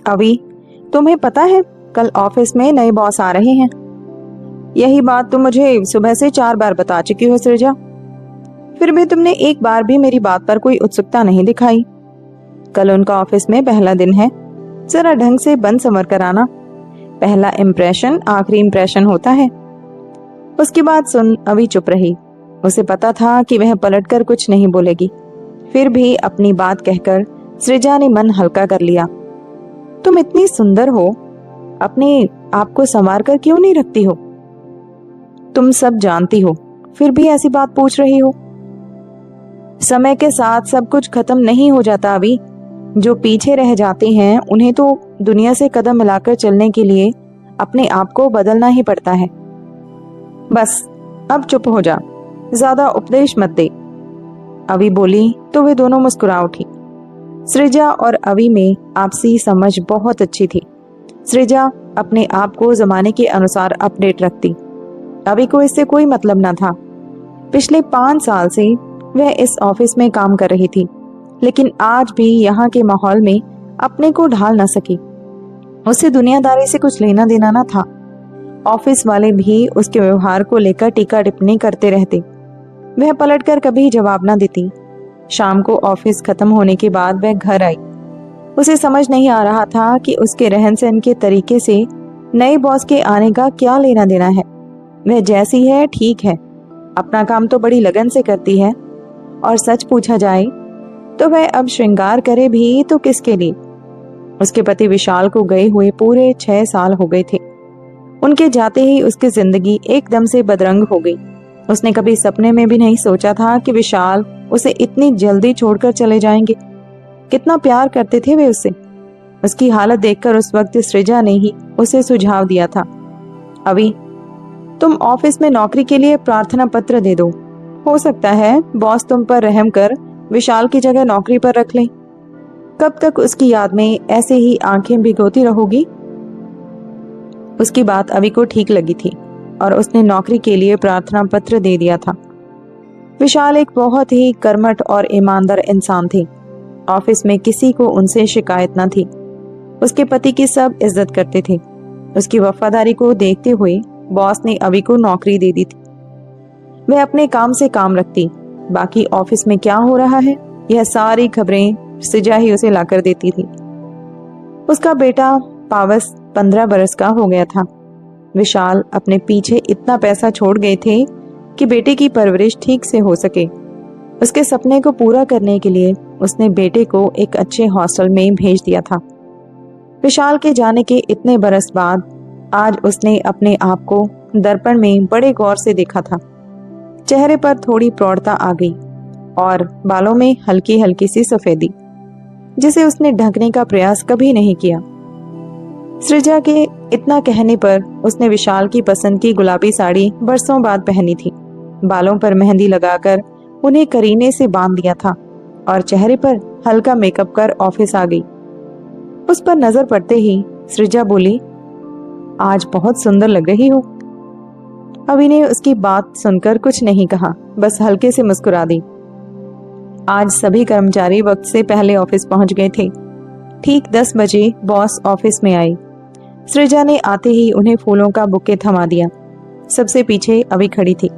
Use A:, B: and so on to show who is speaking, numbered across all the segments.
A: अभी तुम्हें पता है कल ऑफिस में नए बॉस आ रहे हैं। यही बात तुम मुझे सुबह से 4 बार बता चुकी हो सृजा, फिर भी तुमने एक बार भी मेरी बात पर कोई उत्सुकता नहीं दिखाई। कल उनका ऑफिस में पहला दिन है, जरा ढंग से बन संवर कर आना। पहला इम्प्रेशन आखिरी इम्प्रेशन होता है। उसकी बात सुन अभी चुप रही। उसे पता था कि वह पलटकर कुछ नहीं बोलेगी, फिर भी अपनी बात कहकर सृजा ने मन हल्का कर लिया। तुम इतनी सुंदर हो, अपने आप को संवार कर क्यों नहीं रखती हो? तुम सब जानती हो, फिर भी ऐसी बात पूछ रही हो। समय के साथ सब कुछ खत्म नहीं हो जाता अभी। जो पीछे रह जाते हैं उन्हें तो दुनिया से कदम मिलाकर चलने के लिए अपने आप को बदलना ही पड़ता है। बस अब चुप हो जा, ज्यादा उपदेश मत दे। अभी बोली तो वे दोनों मुस्कुरा उठी। सृजा और अवी में आपसी समझ बहुत अच्छी थी। सृजा अपने आप को जमाने के अनुसार अपडेट रखती, अवी को इससे कोई मतलब न था। पिछले 5 साल से वह इस ऑफिस में काम कर रही थी, लेकिन आज भी यहाँ के माहौल में अपने को ढाल न सकी। उसे दुनियादारी से कुछ लेना देना न था। ऑफिस वाले भी उसके व्यवहार को लेकर टीका टिप्पणी करते रहते। वह पलटकर कभी जवाब न देती। शाम को ऑफिस खत्म होने के बाद वह घर आई। उसे समझ नहीं आ रहा था कि उसके रहन सहन के तरीके से नए बॉस के आने का क्या लेना देना है। वह जैसी है ठीक है, अपना काम तो बड़ी लगन से करती है, और सच पूछा जाए तो वह अब श्रृंगार करे भी तो किसके लिए। उसके पति विशाल को गए हुए पूरे 6 साल हो गए थे। उनके जाते ही उसकी जिंदगी एकदम से बदरंग हो गई। उसने कभी सपने में भी नहीं सोचा था कि विशाल उसे इतनी जल्दी छोड़कर चले जाएंगे। कितना प्यार करते थे वे उससे। उसकी हालत देखकर उस वक्त सृजा ने ही उसे सुझाव दिया था, अभी तुम ऑफिस में नौकरी के लिए प्रार्थना पत्र दे दो। हो सकता है बॉस तुम पर रहम कर विशाल की जगह नौकरी पर रख ले। कब तक उसकी याद में ऐसे ही आंखें भिगोती रहोगी? उसकी बात अभी को ठीक लगी थी और उसने नौकरी के लिए प्रार्थना पत्र दे दिया था। विशाल एक बहुत ही कर्मठ और ईमानदार इंसान थे। ऑफिस में किसी को उनसे शिकायत न थी। उसके पति की सब इज्जत करते थे। उसकी वफादारी को देखते हुए बॉस ने अभी को नौकरी दे दी थी। वह अपने काम से काम रखती, बाकी ऑफिस में क्या हो रहा है यह सारी खबरें सृजा ही उसे लाकर देती थी। उसका बेटा पावस 15 बरस का हो गया था। विशाल अपने पीछे इतना पैसा छोड़ गए थे कि बेटे की परवरिश ठीक से हो सके। उसके सपने को पूरा करने के लिए उसने बेटे को एक अच्छे हॉस्टल में भेज दिया था। विशाल के जाने के इतने बरस बाद आज उसने अपने आप को दर्पण में बड़े गौर से देखा था। चेहरे पर थोड़ी प्रौढ़ता आ गई और बालों में हल्की हल्की सी सफेदी, जिसे उसने ढकने का प्रयास कभी नहीं किया। सृजा के इतना कहने पर उसने विशाल की पसंद की गुलाबी साड़ी बरसों बाद पहनी थी। बालों पर मेहंदी लगाकर उन्हें करीने से बांध दिया था और चेहरे पर हल्का मेकअप कर ऑफिस आ गई। उस पर नजर पड़ते ही सृजा बोली, आज बहुत सुंदर लग रही हो। अभी ने उसकी बात सुनकर कुछ नहीं कहा, बस हल्के से मुस्कुरा दी। आज सभी कर्मचारी वक्त से पहले ऑफिस पहुंच गए थे। ठीक 10 बजे बॉस ऑफिस में आई। सृजा ने आते ही उन्हें फूलों का बुके थमा दिया। सबसे पीछे अभी खड़ी थी।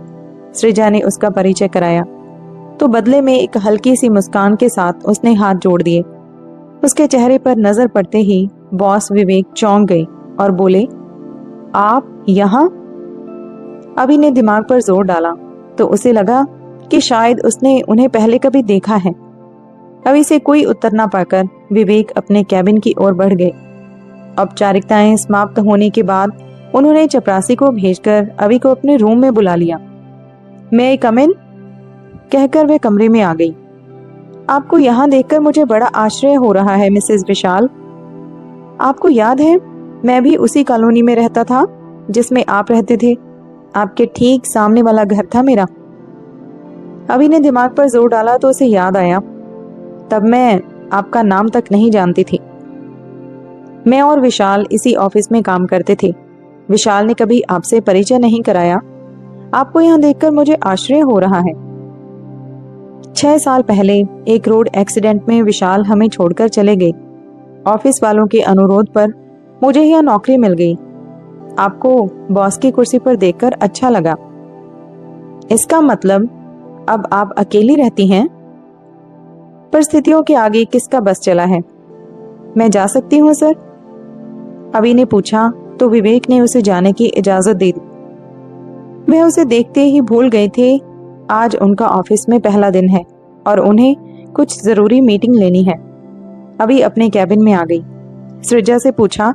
A: सृजा ने उसका परिचय कराया तो बदले में एक हल्की सी मुस्कान के साथ उसने हाथ जोड़ दिए। उसके चेहरे पर नजर पड़ते ही बॉस विवेक चौंक गए और बोले, आप यहाँ? अभी ने दिमाग पर जोर डाला तो उसे लगा कि शायद उसने उन्हें पहले कभी देखा है। अभी से कोई उत्तर ना पाकर विवेक अपने कैबिन की ओर बढ़ गए। औपचारिकताएं समाप्त होने के बाद उन्होंने चपरासी को भेजकर अभी को अपने रूम में बुला लिया। मैं कम इन कहकर वह कमरे में आ गई। आपको यहाँ देखकर मुझे बड़ा आश्चर्य हो रहा है मिसेस विशाल। आपको याद है मैं भी उसी कॉलोनी में रहता था जिसमें आप रहते थे। आपके ठीक सामने वाला घर था मेरा। अभी ने दिमाग पर जोर डाला तो उसे याद आया, तब मैं आपका नाम तक नहीं जानती थी। मैं और विशाल इसी ऑफिस में काम करते थे। विशाल ने कभी आपसे परिचय नहीं कराया। आपको यहाँ देखकर मुझे आश्चर्य हो रहा है। 6 साल पहले एक रोड एक्सीडेंट में विशाल हमें छोड़कर चले गए। ऑफिस वालों के अनुरोध पर मुझे यह नौकरी मिल गई। आपको बॉस की कुर्सी पर देखकर अच्छा लगा। इसका मतलब अब आप अकेली रहती हैं? परिस्थितियों के आगे किसका बस चला है? मैं जा सकती हूँ सर? अभी ने पूछा तो विवेक ने उसे जाने की इजाजत दे दी। वह उसे देखते ही भूल गए थे आज उनका ऑफिस में पहला दिन है और उन्हें कुछ जरूरी मीटिंग लेनी है। अभी अपने कैबिन में आ गई। सृजा से पूछा,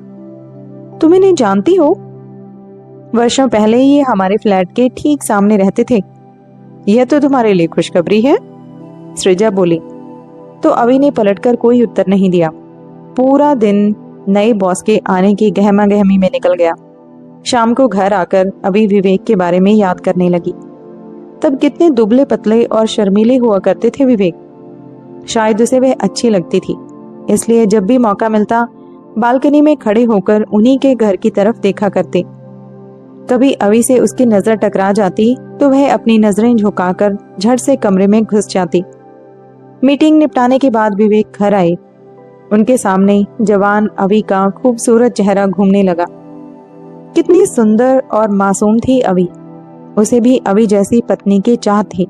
A: तुम इन्हें जानती हो? वर्षों पहले ये हमारे फ्लैट के ठीक सामने रहते थे। यह तो तुम्हारे लिए खुशखबरी है, सृजा बोली। तो अभी ने पलटकर कोई उत्तर नहीं दिया। पूरा दिन नए बॉस के आने की गहमा गहमी में निकल गया। शाम को घर आकर अभी विवेक के बारे में याद करने लगी। तब कितने दुबले पतले और शर्मीले हुआ करते थे विवेक। शायद उसे वह अच्छी लगती थी, इसलिए जब भी मौका मिलता बालकनी में खड़े होकर उन्हीं के घर की तरफ देखा करते। कभी अभी से उसकी नजर टकरा जाती तो वह अपनी नजरें झुकाकर झट से कमरे में घुस जाती। मीटिंग निपटाने के बाद विवेक घर आए। उनके सामने जवान अभी का खूबसूरत चेहरा घूमने लगा। कितनी सुंदर और मासूम थी अभी। उसे भी अभी जैसी पत्नी की चाह थी।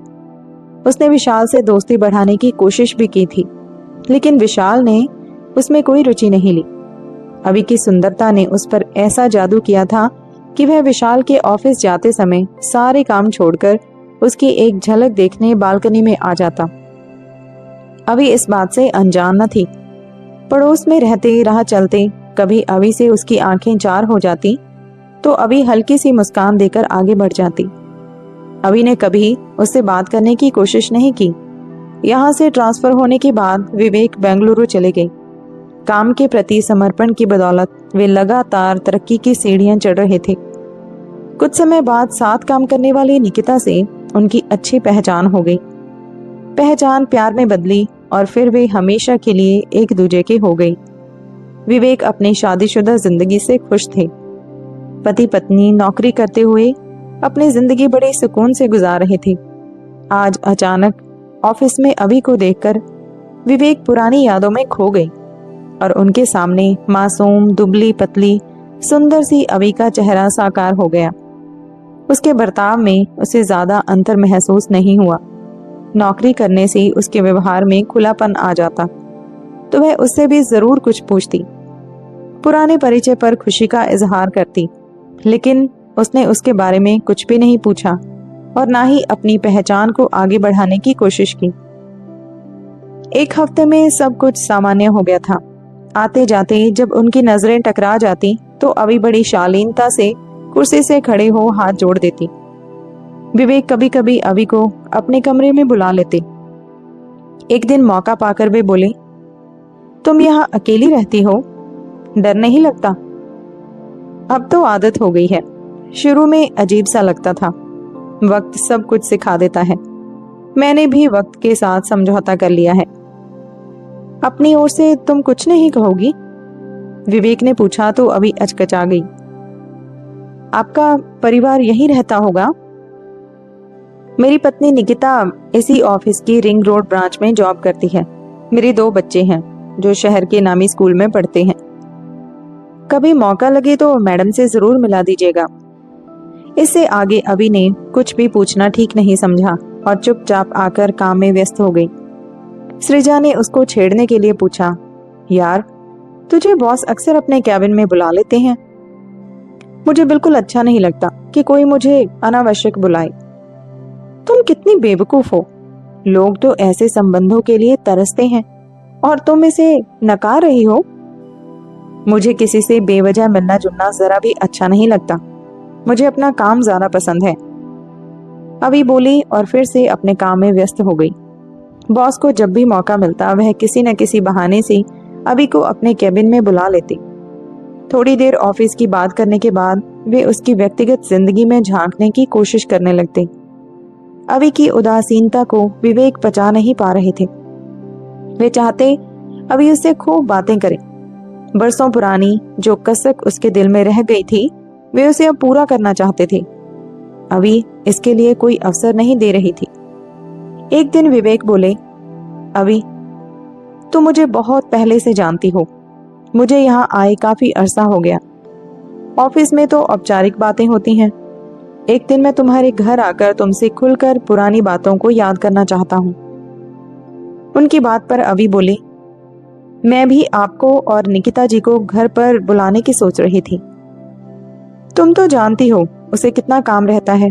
A: उसने विशाल से दोस्ती बढ़ाने की कोशिश भी की थी, लेकिन विशाल ने उसमें कोई रुचि नहीं ली। अभी की सुंदरता ने उस पर ऐसा जादू किया था कि वह विशाल के ऑफिस जाते समय सारे काम छोड़कर उसकी एक झलक देखने बालकनी में आ जाता। अभी इस बात से अनजान न थी। पड़ोस में रहते राह चलते कभी अभी से उसकी आंखें चार हो जाती तो अभी हल्की सी मुस्कान देकर आगे बढ़ जाती। अभी ने कभी उससे बात करने की कोशिश नहीं की। यहाँ से ट्रांसफर होने के बाद विवेक बेंगलुरु चले गए। काम के प्रति समर्पण की बदौलत वे लगातार तरक्की की सीढ़ियां चढ़ रहे थे। कुछ समय बाद साथ काम करने वाली निकिता से उनकी अच्छी पहचान हो गई। पहचान प्यार में बदली और फिर वे हमेशा के लिए एक दूजे के हो गई। विवेक अपनी शादीशुदा जिंदगी से खुश थे। पति पत्नी नौकरी करते हुए अपनी जिंदगी बड़े सुकून से गुजार रहे थे। आज अचानक ऑफिस में अभी को देखकर विवेक पुरानी यादों में खो गई और उनके सामने मासूम दुबली पतली सुंदर सी अभी का चेहरा साकार हो गया। उसके बर्ताव में उसे ज्यादा अंतर महसूस नहीं हुआ। नौकरी करने से उसके व्यवहार में खुलापन आ जाता तो वह उससे भी जरूर कुछ पूछती, पुराने परिचय पर खुशी का इजहार करती, लेकिन उसने उसके बारे में कुछ भी नहीं पूछा और ना ही अपनी पहचान को आगे बढ़ाने की कोशिश की। एक हफ्ते में सब कुछ सामान्य हो गया था। आते जाते जब उनकी नजरें टकरा जाती तो अभी बड़ी शालीनता से कुर्सी से खड़े हो हाथ जोड़ देती। विवेक कभी कभी अभी को अपने कमरे में बुला लेते। एक दिन मौका पाकर वे बोले, तुम यहाँ अकेली रहती हो, डर नहीं लगता? अब तो आदत हो गई है। शुरू में अजीब सा लगता था। वक्त सब कुछ सिखा देता है। मैंने भी वक्त के साथ समझौता कर लिया है। अपनी ओर से तुम कुछ नहीं कहोगी? विवेक ने पूछा तो अभी अचकचा गई। आपका परिवार यहीं रहता होगा? मेरी पत्नी निकिता इसी ऑफिस की रिंग रोड ब्रांच में जॉब करती है। मेरे 2 बच्चे हैं जो शहर के नामी स्कूल में पढ़ते हैं। कभी मौका लगे तो मैडम से जरूर मिला दीजिएगा। इससे आगे अभी ने कुछ भी पूछना ठीक नहीं समझा और चुपचाप आकर काम में व्यस्त हो गई। सृजा ने उसको छेड़ने के लिए पूछा, यार तुझे बॉस अक्सर अपने कैबिन में बुला लेते हैं। मुझे बिल्कुल अच्छा नहीं लगता कि कोई मुझे अनावश्यक बुलाए। तुम कितनी बेवकूफ हो। लोग तो ऐसे संबंधों के लिए तरसते हैं और तुम इसे नकार रही हो। मुझे किसी से बेवजह मिलना जुलना जरा भी अच्छा नहीं लगता। मुझे अपना काम ज्यादा पसंद है। अभी बोली और फिर से अपने काम में व्यस्त हो गई। बॉस को जब भी मौका मिलता वह किसी न किसी बहाने से अभी को अपने कैबिन में बुला लेती। थोड़ी देर ऑफिस की बात करने के बाद वे उसकी व्यक्तिगत जिंदगी में झांकने की कोशिश करने लगते। अभी की उदासीनता को विवेक पचा नहीं पा रहे थे। वे चाहते अभी उससे खूब बातें करें। बरसों पुरानी जो कसक उसके दिल में रह गई थी वे उसे अब पूरा करना चाहते थे। अभी इसके लिए कोई अवसर नहीं दे रही थी। एक दिन विवेक बोले, अभी तुम मुझे बहुत पहले से जानती हो। मुझे यहाँ आए काफी अरसा हो गया। ऑफिस में तो औपचारिक बातें होती हैं। एक दिन मैं तुम्हारे घर आकर तुमसे खुलकर पुरानी बातों को याद करना चाहता हूँ। उनकी बात पर अभी बोली, मैं भी आपको और निकिता जी को घर पर बुलाने की सोच रही थी। तुम तो जानती हो उसे कितना काम रहता है,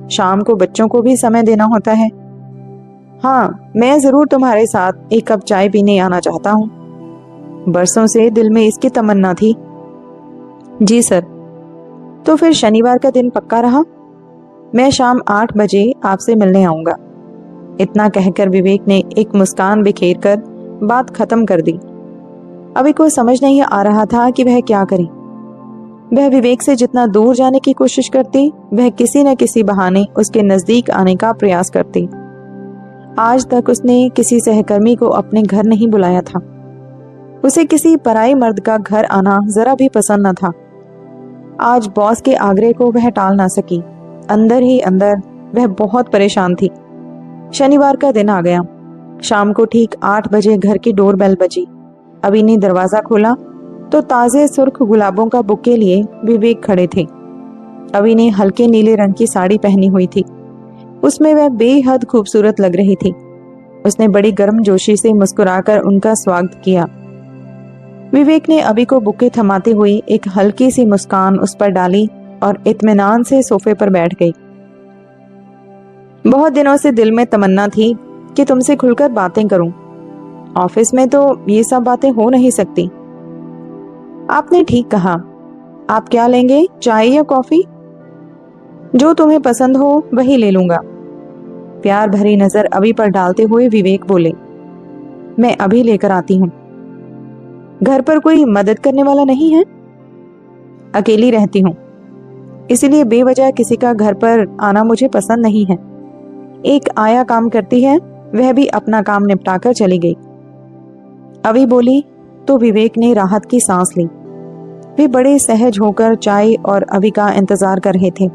A: शाम को बच्चों को भी समय देना होता है। हाँ, मैं जरूर तुम्हारे साथ एक कप चाय पीने आना चाहता हूँ। बरसों से दिल में इसकी तमन्ना थी। जी सर। तो फिर शनिवार का दिन पक्का रहा। मैं शाम 8 बजे आपसे मिलने आऊंगा। इतना कहकर विवेक ने एक मुस्कान बिखेर कर बात खत्म कर दी। अभी को समझ नहीं आ रहा था कि वह क्या करे। वह विवेक से जितना दूर जाने की कोशिश करती, वह किसी न किसी बहाने उसके नजदीक आने का प्रयास करती। आज तक उसने किसी सहकर्मी को अपने घर नहीं बुलाया था। उसे किसी पराई मर्द का घर आना जरा भी पसंद न था। आज बॉस के आग्रह को वह टाल ना सकी। अंदर ही अंदर वह बहुत परेशान थी। शनिवार का दिन आ गया। शाम को ठीक 8 बजे घर की डोरबेल बजी। अभी ने दरवाजा खोला तो ताजे सुर्ख गुलाबों का बुके लिए विवेक खड़े थे। अभी ने हल्के नीले रंग की साड़ी पहनी हुई थी। उसमें वह बेहद खूबसूरत लग रही थी। उसने बड़ी गर्मजोशी से मुस्कुराकर उनका स्वागत किया। विवेक ने अभी को बुके थमाते हुए एक हल्की सी मुस्कान उस पर डाली और इत्मीनान से सोफे पर बैठ गई। बहुत दिनों से दिल में तमन्ना थी कि तुमसे खुलकर बातें करूं। ऑफिस में तो ये सब बातें हो नहीं सकती। आपने ठीक कहा। आप क्या लेंगे, चाय या कॉफी? जो तुम्हें पसंद हो वही ले लूंगा। प्यार भरी नजर अभी पर डालते हुए विवेक बोले, मैं अभी लेकर आती हूँ। घर पर कोई मदद करने वाला नहीं है? अकेली रहती हूँ, इसीलिए बेवजह किसी का घर पर आना मुझे पसंद नहीं है। एक आया काम करती है, वह भी अपना काम निपटाकर चली गई। अभी बोली तो विवेक ने राहत की सांस ली। वे बड़े सहज होकर चाय और अभी का इंतजार कर रहे थे।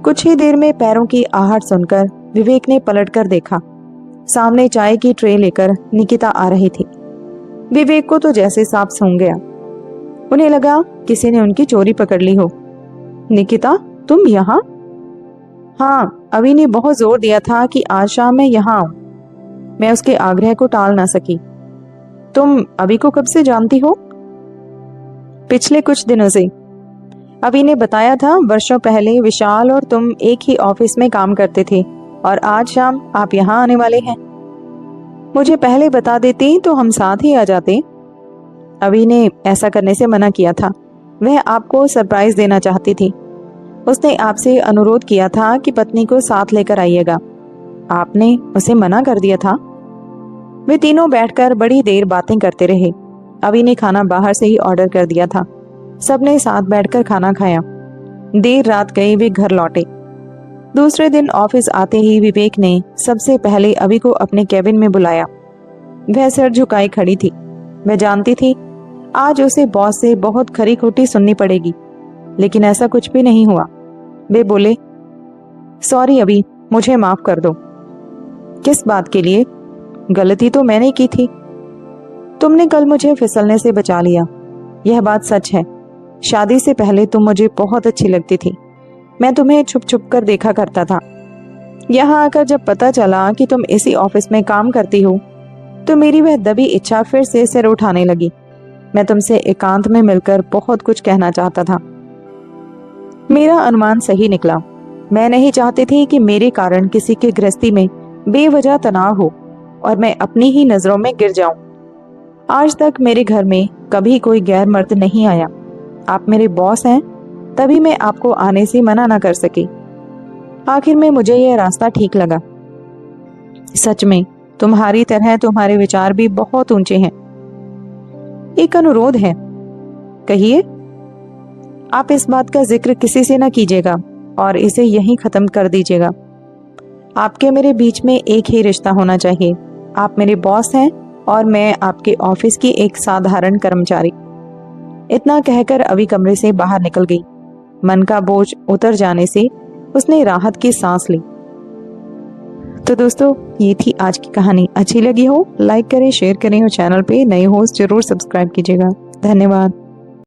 A: कुछ ही देर में पैरों की आहट सुनकर विवेक ने पलटकर देखा। सामने चाय की ट्रे लेकर निकिता आ रही थी। विवेक को तो जैसे सांप सूंघ गया। उन्हें लगा किसी ने उनकी चोरी पकड़ ली हो। निकिता, तुम यहाँ? हाँ, अभी ने बहुत जोर दिया था कि आज शाम मैं यहाँ आऊं। मैं उसके आग्रह को टाल ना सकी। तुम अभी को कब से जानती हो? पिछले कुछ दिनों से। अभी ने बताया था वर्षों पहले विशाल और तुम एक ही ऑफिस में काम करते थे और आज शाम आप यहाँ आने वाले हैं। मुझे पहले बता देती तो हम साथ ही आ जाते। अभी ने ऐसा करने से मना किया था। वह आपको सरप्राइज देना चाहती थी। उसने आपसे अनुरोध किया था कि पत्नी को साथ लेकर आइएगा। आपने उसे मना कर दिया था। वे तीनों बैठकर बड़ी देर बातें करते रहे। अभी ने खाना बाहर से ही ऑर्डर कर दिया था। सबने साथ बैठकर खाना खाया। देर रात गए वे घर लौटे। दूसरे दिन ऑफिस आते ही विवेक ने सबसे पहले अभी को अपने केबिन में बुलाया। वह सर झुकाए खड़ी थी। वह जानती थी आज उसे बॉस से बहुत खरी खोटी सुननी पड़ेगी, लेकिन ऐसा कुछ भी नहीं हुआ। वे बोले, सॉरी अभी, मुझे माफ कर दो। किस बात के लिए? गलती तो मैंने की थी। तुमने कल मुझे फिसलने से बचा लिया। यह बात सच है। शादी से पहले तुम मुझे बहुत अच्छी लगती थी। मैं तुम्हें छुप छुप कर देखा करता था। यहाँ आकर जब पता चला कि तुम इसी ऑफिस में काम करती हो, तो मेरी वह दबी इच्छा फिर से सिर उठाने लगी। मैं तुमसे एकांत में मिलकर बहुत कुछ कहना चाहता था। मेरा अनुमान सही निकला। मैं नहीं चाहती थी कि मेरे कारण किसी के गृहस्थी में बेवजह तनाव हो और मैं अपनी ही नजरों में गिर जाऊं। आज तक मेरे घर में कभी कोई गैर मर्द नहीं आया। आप मेरे बॉस हैं, तभी मैं आपको आने से मना ना कर सकी। आखिर में मुझे यह रास्ता ठीक लगा। सच में तुम्हारी तरह तुम्हारे विचार भी बहुत ऊंचे हैं। एक अनुरोध है। कहिए। आप इस बात का जिक्र किसी से न कीजिएगा और इसे यहीं खत्म कर दीजिएगा। आपके मेरे बीच में एक ही रिश्ता होना चाहिए। आप मेरे बॉस हैं और मैं आपके ऑफिस की एक साधारण कर्मचारी। इतना कहकर अभी कमरे से बाहर निकल गई। मन का बोझ उतर जाने से उसने राहत की सांस ली। तो दोस्तों, ये थी आज की कहानी। अच्छी लगी हो लाइक करें, शेयर करें और चैनल पे नए हो जरूर सब्सक्राइब कीजिएगा। धन्यवाद।